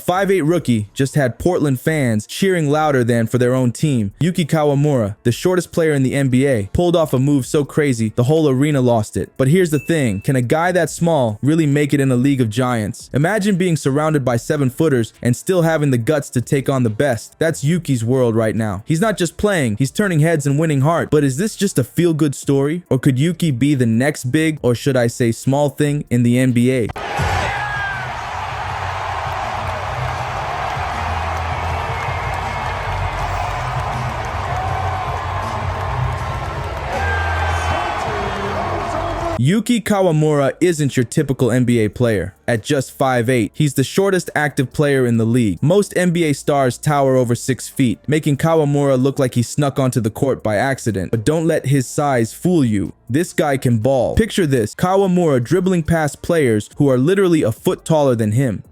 A 5'8" rookie just had Portland fans cheering louder than for their own team. Yuki Kawamura, the shortest player in the NBA, pulled off a move so crazy the whole arena lost it. But here's the thing, can a guy that small really make it in a league of giants? Imagine being surrounded by 7-footers and still having the guts to take on the best. That's Yuki's world right now. He's not just playing, he's turning heads and winning hearts. But is this just a feel-good story? Or could Yuki be the next big, or should I say small thing in the NBA? Yuki Kawamura isn't your typical NBA player. At just 5'8", he's the shortest active player in the league. Most NBA stars tower over 6 feet, making Kawamura look like he snuck onto the court by accident. But don't let his size fool you. This guy can ball. Picture this, Kawamura dribbling past players who are literally a foot taller than him.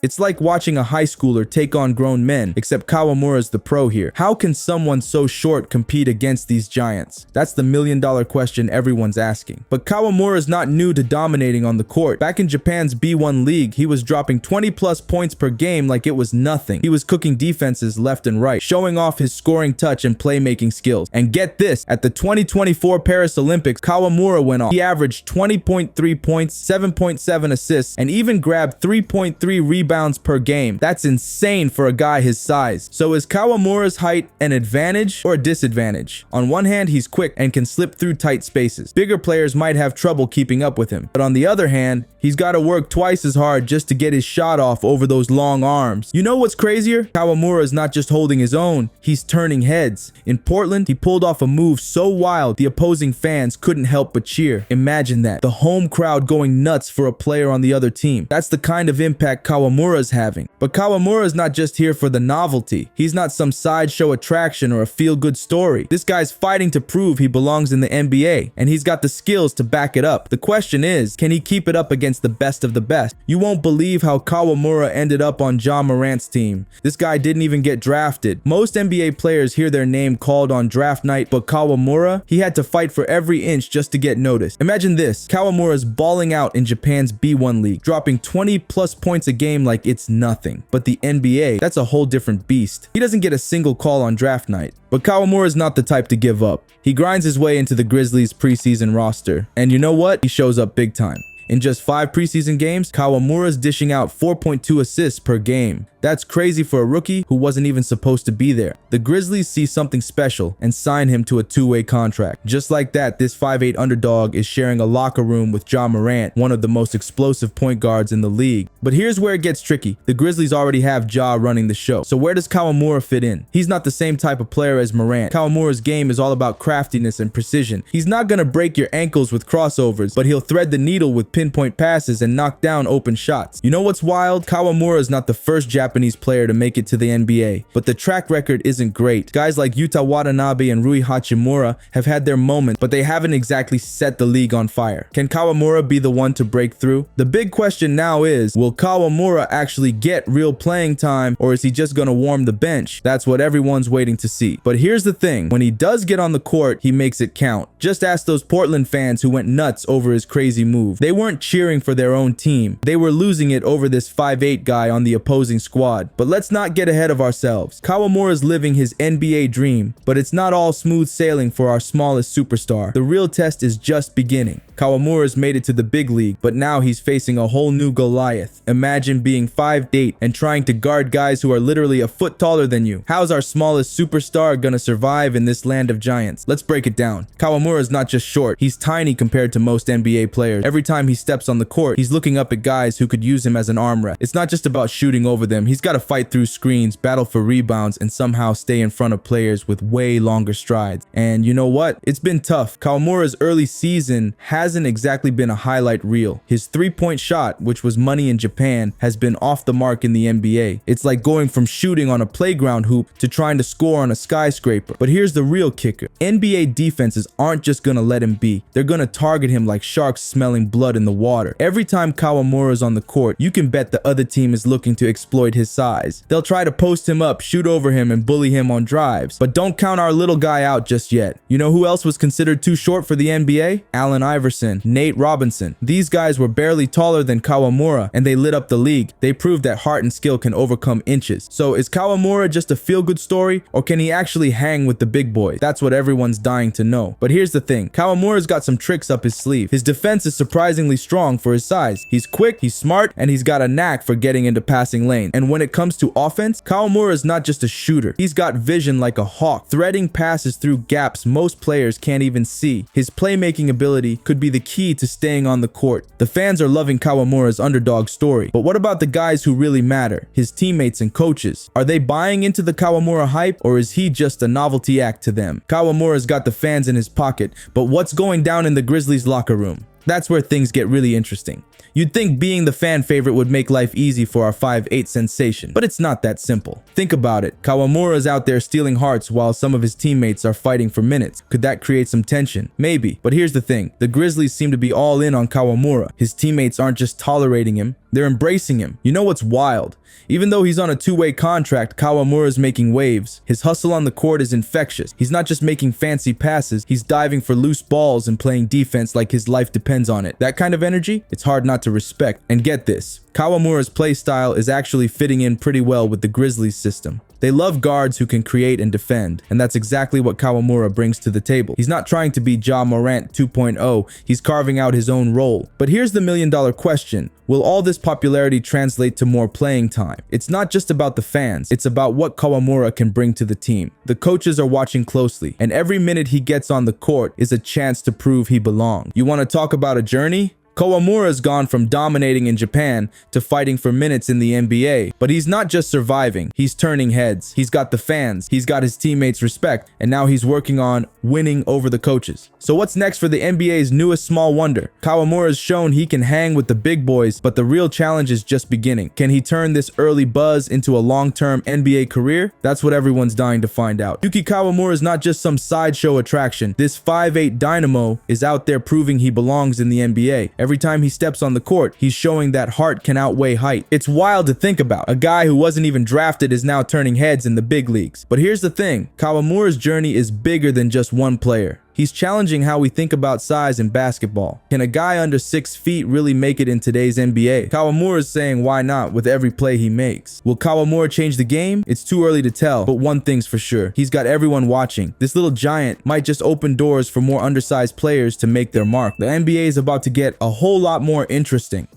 It's like watching a high schooler take on grown men, except Kawamura's the pro here. How can someone so short compete against these giants? That's the million-dollar question everyone's asking. But Kawamura's not new to dominating on the court. Back in Japan's B1 league, he was dropping 20+ points per game like it was nothing. He was cooking defenses left and right, showing off his scoring touch and playmaking skills. And get this, at the 2024 Paris Olympics, Kawamura went off. He averaged 20.3 points, 7.7 assists, and even grabbed 3.3 rebounds per game. That's insane for a guy his size. So is Kawamura's height an advantage or a disadvantage? On one hand, he's quick and can slip through tight spaces. Bigger players might have trouble keeping up with him. But on the other hand, he's got to work twice as hard just to get his shot off over those long arms. You know what's crazier? Kawamura is not just holding his own, he's turning heads. In Portland, he pulled off a move so wild, the opposing fans couldn't help but cheer. Imagine that. The home crowd going nuts for a player on the other team. That's the kind of impact Kawamura is having. But Kawamura is not just here for the novelty. He's not some sideshow attraction or a feel-good story. This guy's fighting to prove he belongs in the NBA, and he's got the skills to back it up. The question is, can he keep it up against the best of the best? You won't believe how Kawamura ended up on Ja Morant's team. This guy didn't even get drafted. Most NBA players hear their name called on draft night, but Kawamura, he had to fight for every inch just to get noticed. Imagine this, Kawamura's balling out in Japan's B1 league, dropping 20+ points a game like it's nothing. But the NBA, that's a whole different beast. He doesn't get a single call on draft night. But Kawamura is not the type to give up. He grinds his way into the Grizzlies' preseason roster. And you know what? He shows up big time. In just 5 preseason games, Kawamura's dishing out 4.2 assists per game. That's crazy for a rookie who wasn't even supposed to be there. The Grizzlies see something special and sign him to a 2-way contract. Just like that, this 5'8" underdog is sharing a locker room with Ja Morant, one of the most explosive point guards in the league. But here's where it gets tricky. The Grizzlies already have Ja running the show. So where does Kawamura fit in? He's not the same type of player as Morant. Kawamura's game is all about craftiness and precision. He's not gonna break your ankles with crossovers, but he'll thread the needle with pinpoint passes and knock down open shots. You know what's wild? Kawamura is not the first Japanese player to make it to the NBA, but the track record isn't great. Guys like Yuta Watanabe and Rui Hachimura have had their moments, but they haven't exactly set the league on fire. Can Kawamura be the one to break through? The big question now is, will Kawamura actually get real playing time, or is he just gonna warm the bench? That's what everyone's waiting to see. But here's the thing, when he does get on the court, he makes it count. Just ask those Portland fans who went nuts over his crazy move. They weren't cheering for their own team. They were losing it over this 5'8" guy on the opposing squad. But let's not get ahead of ourselves. Kawamura is living his NBA dream, but it's not all smooth sailing for our smallest superstar. The real test is just beginning. Kawamura's made it to the big league, but now he's facing a whole new Goliath. Imagine being 5'8" and trying to guard guys who are literally a foot taller than you. How's our smallest superstar gonna survive in this land of giants? Let's break it down. Kawamura is not just short, he's tiny compared to most NBA players. Every time he steps on the court, he's looking up at guys who could use him as an arm wrestler. It's not just about shooting over them, he's got to fight through screens, battle for rebounds, and somehow stay in front of players with way longer strides. And you know what? It's been tough. Kawamura's early season has hasn't exactly been a highlight reel. His three-point shot, which was money in Japan, has been off the mark in the NBA. It's like going from shooting on a playground hoop to trying to score on a skyscraper. But here's the real kicker. NBA defenses aren't just gonna let him be. They're gonna target him like sharks smelling blood in the water. Every time Kawamura is on the court, you can bet the other team is looking to exploit his size. They'll try to post him up, shoot over him, and bully him on drives. But don't count our little guy out just yet. You know who else was considered too short for the NBA? Allen Iverson, Nate Robinson. These guys were barely taller than Kawamura, and they lit up the league. They proved that heart and skill can overcome inches. So is Kawamura just a feel-good story, or can he actually hang with the big boys? That's what everyone's dying to know. But here's the thing. Kawamura's got some tricks up his sleeve. His defense is surprisingly strong for his size. He's quick, he's smart, and he's got a knack for getting into passing lanes. And when it comes to offense, Kawamura is not just a shooter. He's got vision like a hawk, threading passes through gaps most players can't even see. His playmaking ability could be the key to staying on the court. The fans are loving Kawamura's underdog story. But what about the guys who really matter? His teammates and coaches. Are they buying into the Kawamura hype, or is he just a novelty act to them? Kawamura's got the fans in his pocket, but what's going down in the Grizzlies locker room? That's where things get really interesting. You'd think being the fan favorite would make life easy for our 5'8" sensation, but it's not that simple. Think about it. Kawamura's out there stealing hearts while some of his teammates are fighting for minutes. Could that create some tension? Maybe. But here's the thing. The Grizzlies seem to be all in on Kawamura. His teammates aren't just tolerating him, they're embracing him. You know what's wild? Even though he's on a two-way contract, Kawamura's making waves. His hustle on the court is infectious. He's not just making fancy passes, he's diving for loose balls and playing defense like his life depends on it. That kind of energy, it's hard not to respect. And get this, Kawamura's play style is actually fitting in pretty well with the Grizzlies system. They love guards who can create and defend, and that's exactly what Kawamura brings to the table. He's not trying to be Ja Morant 2.0, he's carving out his own role. But here's the million-dollar question. Will all this popularity translate to more playing time? It's not just about the fans, it's about what Kawamura can bring to the team. The coaches are watching closely, and every minute he gets on the court is a chance to prove he belongs. You want to talk about a journey? Kawamura's gone from dominating in Japan to fighting for minutes in the NBA. But he's not just surviving, he's turning heads. He's got the fans, he's got his teammates' respect, and now he's working on winning over the coaches. So what's next for the NBA's newest small wonder? Kawamura's shown he can hang with the big boys, but the real challenge is just beginning. Can he turn this early buzz into a long-term NBA career? That's what everyone's dying to find out. Yuki Kawamura is not just some sideshow attraction. This 5'8" dynamo is out there proving he belongs in the NBA. Every time he steps on the court, he's showing that heart can outweigh height. It's wild to think about. A guy who wasn't even drafted is now turning heads in the big leagues. But here's the thing, Kawamura's journey is bigger than just one player. He's challenging how we think about size in basketball. Can a guy under 6 feet really make it in today's NBA? Kawamura is saying why not with every play he makes. Will Kawamura change the game? It's too early to tell, but one thing's for sure. He's got everyone watching. This little giant might just open doors for more undersized players to make their mark. The NBA is about to get a whole lot more interesting.